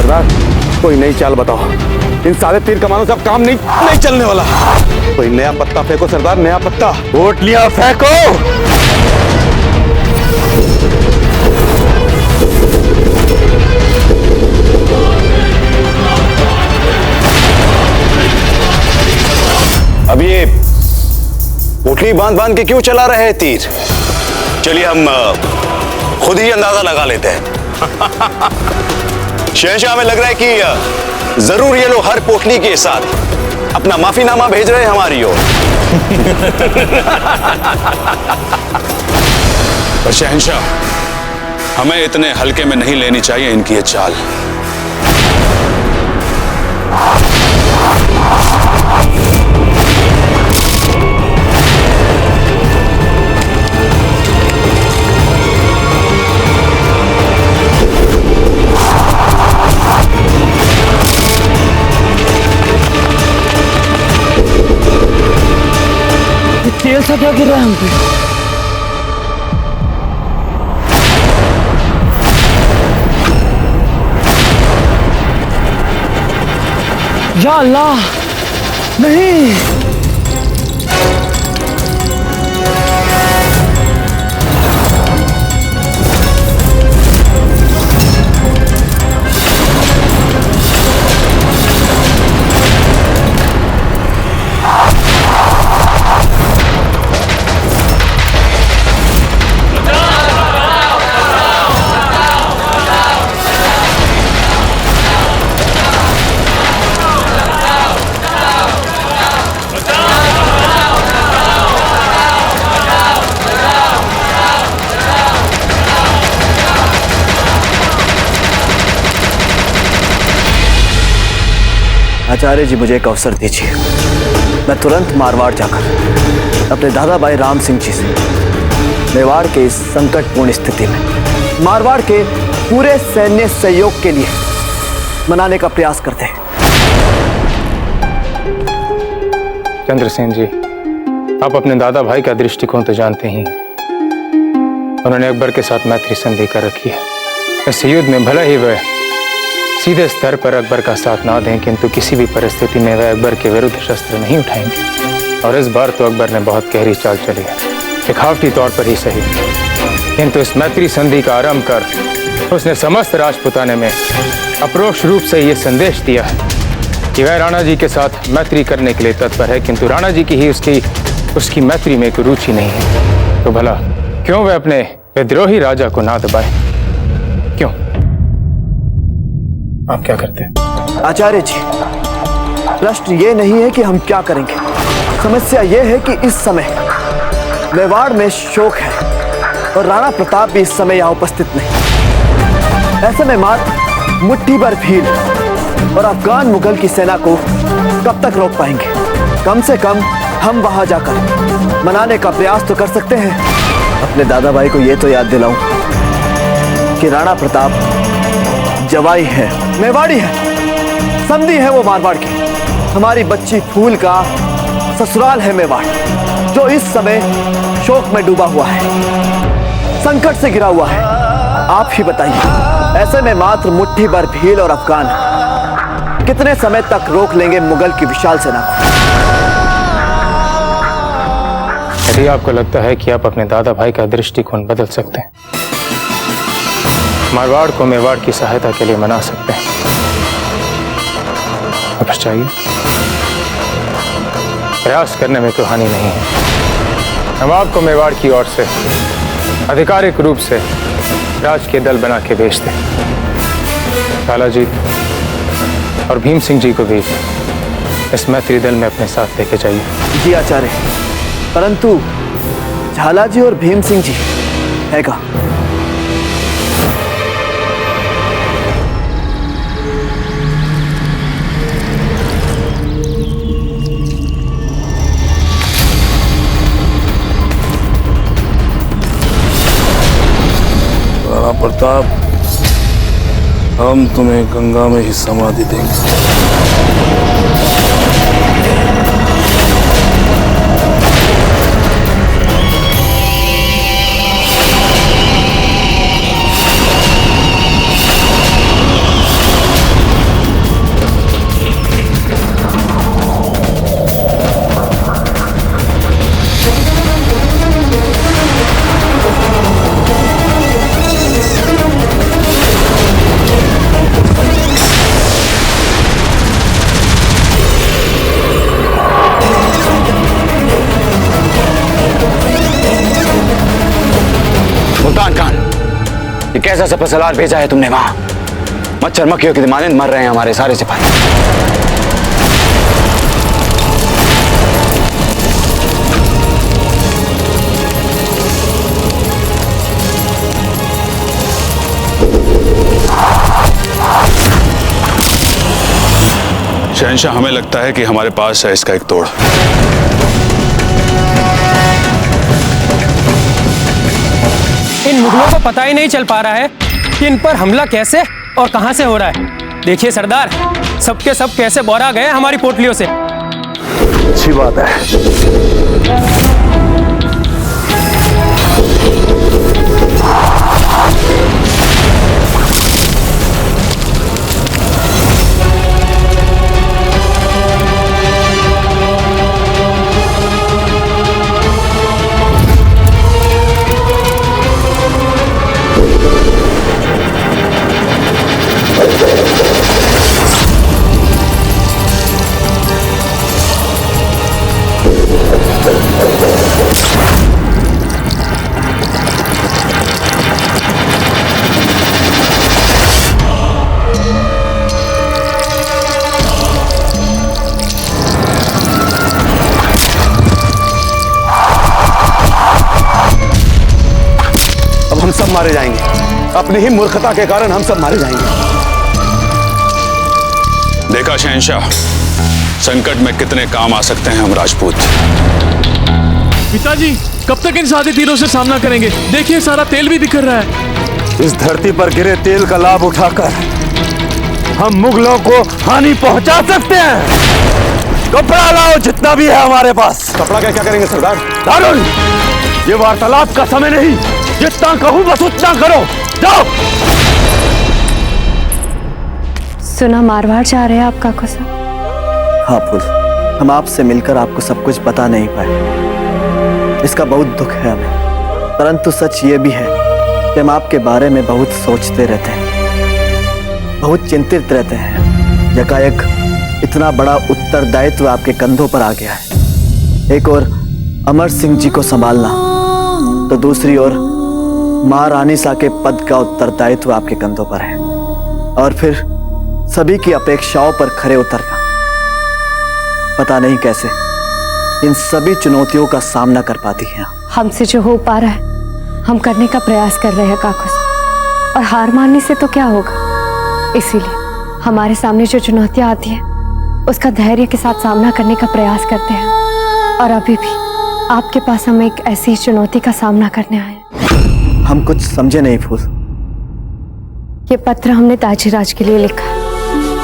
सरदार, कोई नई चाल बताओ। इन सारे तीर कमानों से अब काम नहीं चलने वाला। कोई नया पत्ता फेंको सरदार, नया पत्ता। पोटलियां फेंको। अब ये पोटली बांध बांध के क्यों चला रहे हैं तीर? चलिए हम खुद ही अंदाजा लगा लेते हैं। शहंशाह, हमें लग रहा है कि जरूर ये लोग हर पोटली के साथ अपना माफीनामा भेज रहे हैं हमारी ओर। पर शहंशाह, हमें इतने हल्के में नहीं लेनी चाहिए इनकी ये चाल। तेल सा क्या गिर रहा है हम पे? या अल्लाह, नहीं। आचार्य जी, मुझे एक अवसर दीजिए। मैं तुरंत मारवाड़ जाकर अपने दादा भाई राम सिंह जी से मेवाड़ के इस संकटपूर्ण स्थिति में मारवाड़ के पूरे सैन्य सहयोग के लिए मनाने का प्रयास करते हैं। चंद्रसेन जी, आप अपने दादा भाई का दृष्टिकोण तो जानते ही। उन्होंने अकबर के साथ मैत्री संधि कर रखी है। इस युद्ध में भला ही वह सीधे स्तर पर अकबर का साथ ना दें, किंतु किसी भी परिस्थिति में वह अकबर के विरुद्ध शस्त्र नहीं उठाएंगे। और इस बार तो अकबर ने बहुत गहरी चाल चली है, दिखावटी तौर पर ही सही, किंतु इस मैत्री संधि का आरंभ कर उसने समस्त राजपुताने में अप्रोक्ष रूप से ये संदेश दिया है कि वह राणा जी के साथ मैत्री करने के लिए तत्पर है, किंतु राणा जी की ही उसकी मैत्री में कोई रुचि नहीं है। तो भला क्यों वह अपने विद्रोही राजा को ना दबाए? क्यों? आप क्या करते हैं? आचार्य जी, प्रश्न ये नहीं है कि हम क्या करेंगे, समस्या ये है कि इस समय मेवाड़ में शोक है और राणा प्रताप भी इस समय यहाँ उपस्थित नहीं। ऐसे में मात्र मुट्ठी भर भीड़ और अफगान मुगल की सेना को कब तक रोक पाएंगे? कम से कम हम वहां जाकर मनाने का प्रयास तो कर सकते हैं। अपने दादा भाई को ये तो याद दिलाऊं कि राणा प्रताप जवाई है, मेवाड़ी है, समधी है वो मारवाड़ की। हमारी बच्ची फूल का ससुराल है मेवाड़, जो इस समय शोक में डूबा हुआ है, संकट से घिरा हुआ है। आप ही बताइए, ऐसे में मात्र मुट्ठी भर भीड़ और अफगान कितने समय तक रोक लेंगे मुगल की विशाल सेना को? यदि आपको लगता है कि आप अपने दादा भाई का दृष्टिकोण बदल सकते हैं, मारवाड़ को मेवाड़ की सहायता के लिए मना सकते हैं, अब चाहिए प्रयास करने में तो हानि नहीं है। हम आपको मेवाड़ की ओर से आधिकारिक रूप से राज के दल बना के भेजते हैं। झाला जी और भीम सिंह जी को भी इस मैत्री दल में अपने साथ लेके जाइए। जी आचार्य, परंतु झाला जी और भीम सिंह जी है का? राणा प्रताप, हम तुम्हें गंगा में ही समाधि देंगे। कैसा सपसलार भेजा है तुमने वहां? मच्छर मक्खियों की मानंद मर रहे हैं हमारे सारे सिपाही। शहंशाह, हमें लगता है कि हमारे पास है इसका एक तोड़। इन मुगलों को पता ही नहीं चल पा रहा है कि इन पर हमला कैसे और कहां से हो रहा है। देखिए सरदार, सबके सब कैसे बौरा गए हमारी पोटलियों से। अच्छी बात है। हम सब मारे जाएंगे, अपनी ही मूर्खता के कारण हम सब मारे जाएंगे। देखा शहंशाह, संकट में कितने काम आ सकते हैं हम राजपूत। पिताजी, कब तक इन सादे तीरों से सामना करेंगे? देखिए सारा तेल भी बिखर रहा है। इस धरती पर गिरे तेल का लाभ उठाकर हम मुगलों को हानि पहुंचा सकते हैं। कपड़ा लाओ जितना भी है हमारे पास। कपड़ा क्या करेंगे सरदार? दारुण, ये वार्तालाप का समय नहीं। जितना कहूं बस उतना करो, जाओ। सुना मारवाड़ जा रहे हैं आप काका साहब? हाँ फूल, हम आपसे मिलकर आपको सब कुछ बता नहीं पाए, इसका बहुत दुख है हमें। परंतु सच ये भी है कि हम आपके बारे में बहुत सोचते रहते हैं, बहुत चिंतित रहते हैं। यकायक इतना बड़ा उत्तरदायित्व आपके कंधों पर आ गया है। एक और अमर सिंह जी को संभालना, तो दूसरी ओर मां रानी सा के पद का उत्तरदायित्व आपके कंधों पर है, और फिर सभी की अपेक्षाओं पर खरे उतरना। पता नहीं कैसे इन सभी चुनौतियों का सामना कर पाती हैं। हमसे जो हो पा रहा है हम करने का प्रयास कर रहे हैं काका साहब, और हार मानने से तो क्या होगा। इसीलिए हमारे सामने जो चुनौतियां आती हैं उसका धैर्य के साथ सामना करने का प्रयास करते हैं। और अभी भी आपके पास हम एक ऐसी चुनौती का सामना करने आए हैं। हम कुछ समझे नहीं फूल। ये पत्र हमने ताजीराज के लिए लिखा।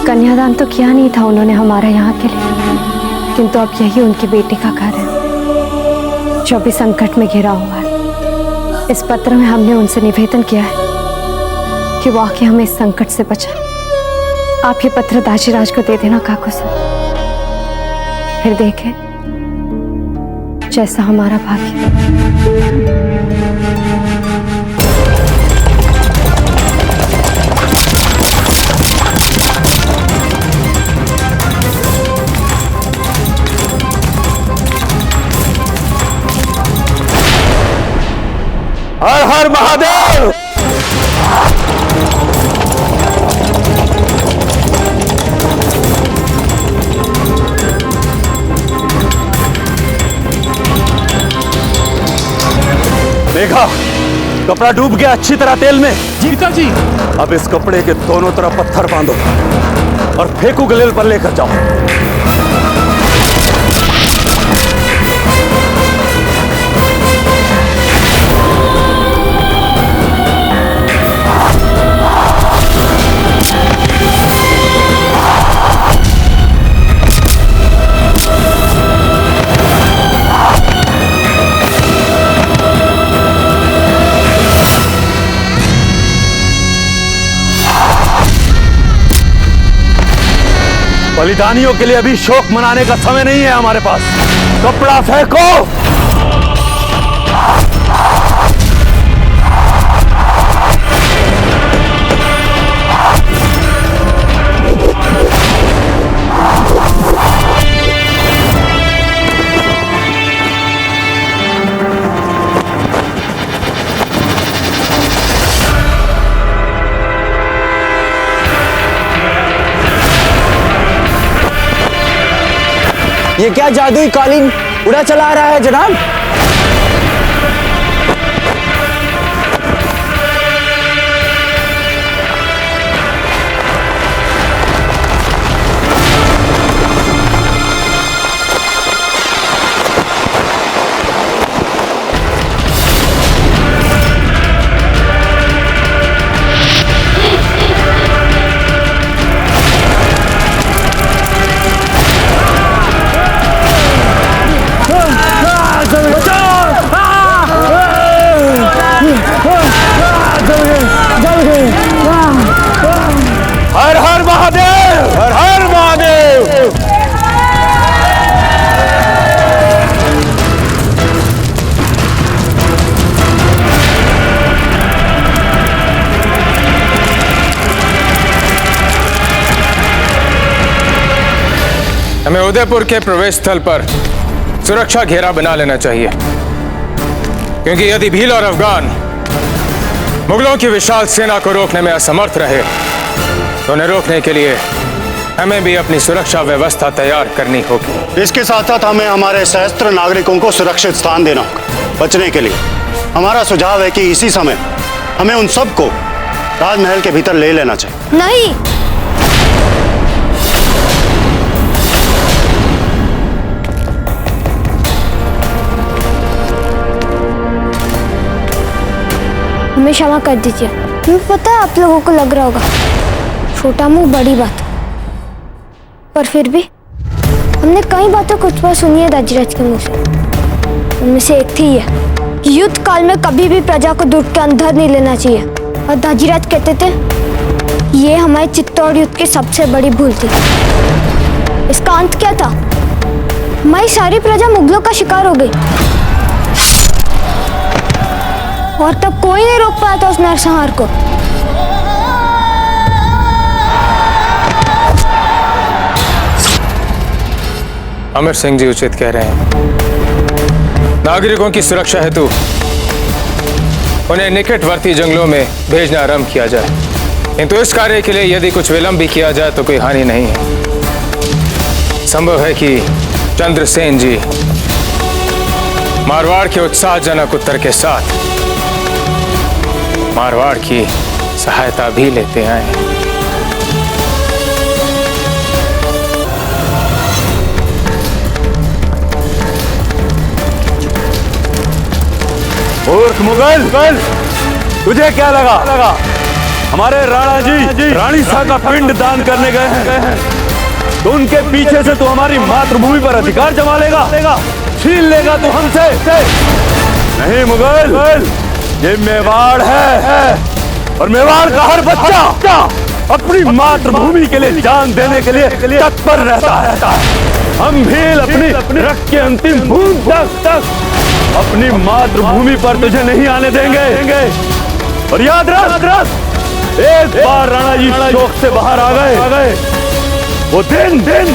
कन्यादान तो किया नहीं था उन्होंने हमारा यहाँ के लिए, किंतु अब यही उनकी बेटी का घर है जो अभी संकट में घिरा हुआ है। इस पत्र में हमने उनसे निवेदन किया है कि वो आके हमें इस संकट से बचाए। आप ये पत्र ताजीराज को दे देना काकू साहब, फिर देखें जैसा हमारा भाग्य। हर हर महादेव। देखा, कपड़ा डूब गया अच्छी तरह तेल में। पिताजी, अब इस कपड़े के दोनों तरफ पत्थर बांधो और फेंकू गलेल पर लेकर जाओ। बलिदानियों के लिए अभी शोक मनाने का समय नहीं है हमारे पास। कपड़ा फेंको। ये क्या जादुई कालीन उड़ा चला रहा है जनाब? हर हर महादेव, हर हर महादेव। हमें उदयपुर के प्रवेश स्थल पर सुरक्षा घेरा बना लेना चाहिए, क्योंकि यदि भील और अफगान मुगलों की विशाल सेना को रोकने में असमर्थ रहे तो उन्हें रोकने के लिए हमें भी अपनी सुरक्षा व्यवस्था तैयार करनी होगी। इसके साथ साथ हमें हमारे सहस्त्र नागरिकों को सुरक्षित स्थान देना होगा। बचने के लिए हमारा सुझाव है कि इसी समय हमें उन सबको राजमहल के भीतर ले लेना चाहिए। नहीं, हमें क्षमा कर दीजिए। मुझे पता है आप लोगों को लग रहा होगा छोटा मुंह बड़ी बात, पर फिर भी हमने कई बातों कुछ बार सुनी है दाजीराज के मुंह से। उनमें से एक थी ये कि युद्ध काल में कभी भी प्रजा को दुर्ग के अंदर नहीं लेना चाहिए, और दाजीराज कहते थे ये हमारे चित्तौड़ युद्ध की सबसे बड़ी भूल थी। इसका अंत क्या था? हमारी सारी प्रजा मुगलों का शिकार हो गई और तब कोई नहीं रोक पाया था उस नरसंहार को। अमर सिंह जी उचित कह रहे हैं। नागरिकों की सुरक्षा हेतु उन्हें निकटवर्ती जंगलों में भेजना आरंभ किया जाए, किंतु इस कार्य के लिए यदि कुछ विलंब भी किया जाए तो कोई हानि नहीं है। संभव है कि चंद्रसेन जी मारवाड़ के उत्साहजनक उत्तर के साथ मारवाड़ की सहायता भी लेते आए। मूर्ख मुगल, तुझे क्या लगा हमारे राणा जी रानी साहब का पिंड दान करने गए हैं तो उनके पीछे से तू हमारी मातृभूमि पर अधिकार जमा लेगा, छीन लेगा तू हमसे? नहीं मुगल, ये मेवाड़ है और मेवाड़ का हर बच्चा अपनी मातृभूमि के लिए जान देने के लिए तत्पर रहता है। हम भील अपनी रक्त की अंतिम बूंद तक अपनी मातृभूमि पर तुझे नहीं आने देंगे। और याद रख, एक बार राणा जी शोक से बाहर आ गए, वो दिन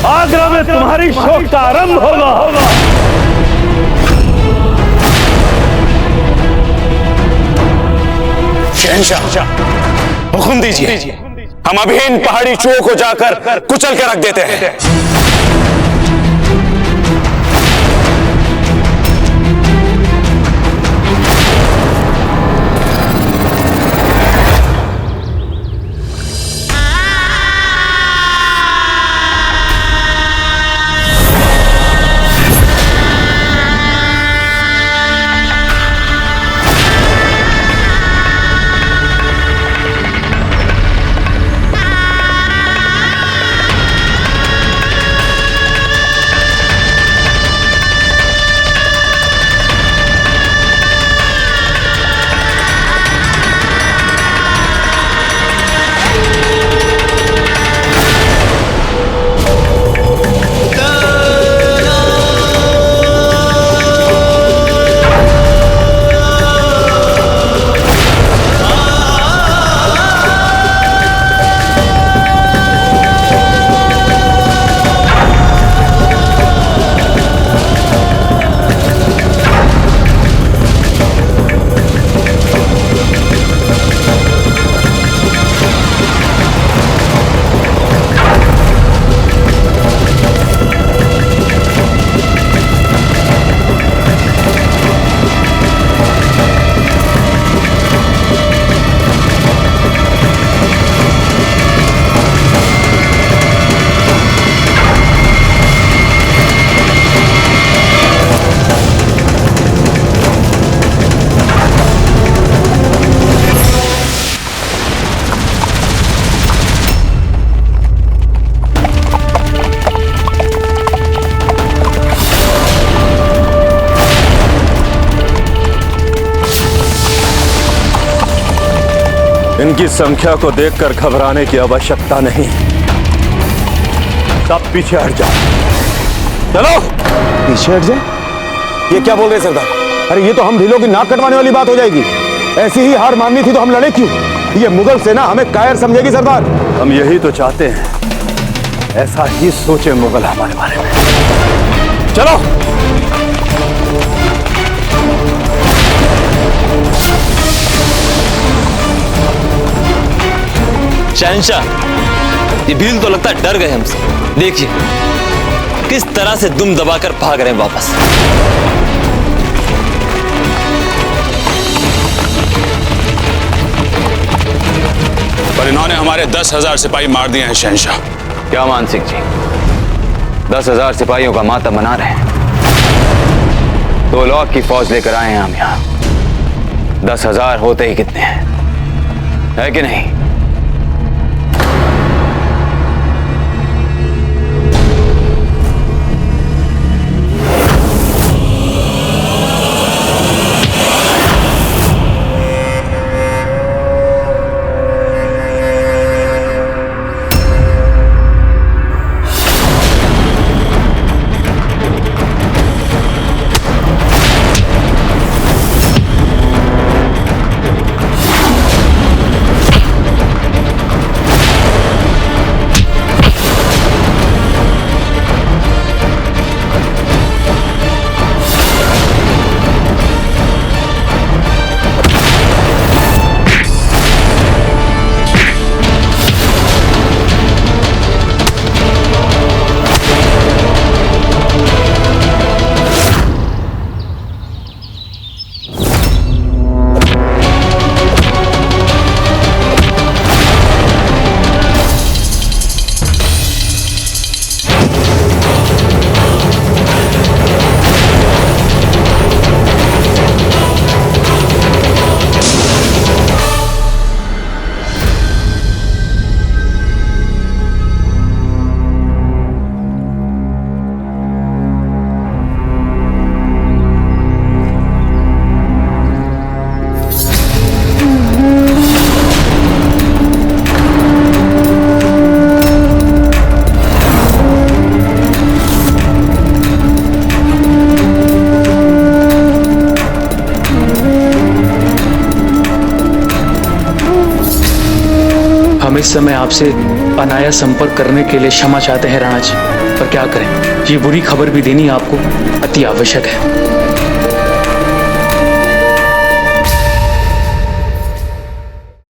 आगरा में तुम्हारी शोक का आरंभ होगा। शहंशाह, हुक्म दीजिए, हम अभी इन पहाड़ी चूहों को जाकर कुचल के रख देते हैं। इनकी संख्या को देखकर घबराने की आवश्यकता नहीं। सब पीछे हट जाओ। चलो पीछे हट जाए? ये क्या बोल रहे सरदार? अरे ये तो हम ढीलों की नाक कटवाने वाली बात हो जाएगी। ऐसी ही हार माननी थी तो हम लड़े क्यों? ये मुगल सेना हमें कायर समझेगी सरदार। हम यही तो चाहते हैं, ऐसा ही सोचे मुगल हमारे बारे में। चलो शहंशाह, ये भील तो लगता है डर गए हमसे। देखिए किस तरह से दुम दबाकर भाग रहे हैं वापस। पर इन्होंने हमारे 10,000 सिपाही मार दिए हैं शहंशाह। क्या मानसिंह जी, 10,000 सिपाहियों का मातम मना रहे हैं? 2 लाख की फौज लेकर आए हैं हम यहाँ। 10,000 होते ही कितने हैं, है कि नहीं? हम इस समय आपसे अनाया संपर्क करने के लिए क्षमा चाहते हैं राणा जी, पर क्या करें, ये बुरी खबर भी देनी आपको अति आवश्यक है।